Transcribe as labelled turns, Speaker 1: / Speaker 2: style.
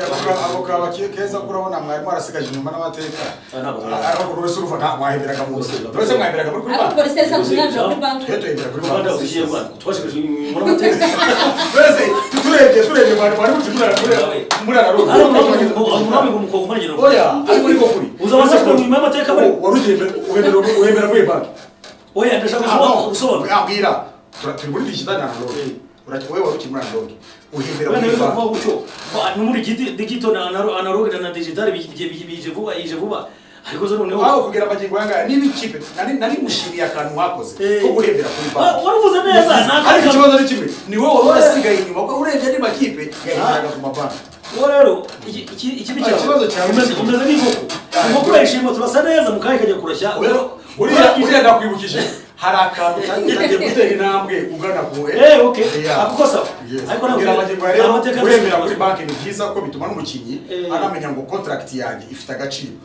Speaker 1: abo kabaki keza kurabona mwari marasigaje nyuma n'amateka ariko rwese uruva nta mwaheberaga mu bose rwose mwaheberaga muri
Speaker 2: banki polisi yesa kunyanja muri banki
Speaker 1: twaheberaga muri
Speaker 3: Rwanda
Speaker 1: banki
Speaker 3: ugiye Rwanda twashikaje muri amateka
Speaker 1: rwose turebye bari muri araro
Speaker 3: umwami ngo mukoko manegero
Speaker 1: oya ari muri kokuri
Speaker 3: uzabanza ko mu amateka bari
Speaker 1: warugiye uhebera muri banki
Speaker 3: oya ndashaka gusobanura
Speaker 1: ambwira turi muri digitali na roge wewe waruki muri roge uhembera
Speaker 3: muri
Speaker 1: muri
Speaker 3: banki uco muri digital na analog na digital bije vuba ariko zo noneho
Speaker 1: aho kugira amagingo yanga nibi kipe nari mushimiye akantu wakoze ko guhembera kuri banki
Speaker 3: waruvuze neza
Speaker 1: ariko ikibazo ari kimwe ni wowe warasigaye inyuma ko urebye ni makipe yaheraga ku mabanki
Speaker 3: rero iki
Speaker 1: ikibazo cyawe
Speaker 3: umeze nk'inkoko inkoko urayishima turasa neza mu kanya kajya kurashya
Speaker 1: uriya ndakwibukije hari akantu kagiye gutera intambwe ugana ku
Speaker 3: okay akuko sawa
Speaker 1: ariko nabwira amagingo rero uremera kuri banki ni byiza ko bituma n'umukinnyi anamenya ngo contract yanjye ifite agaciro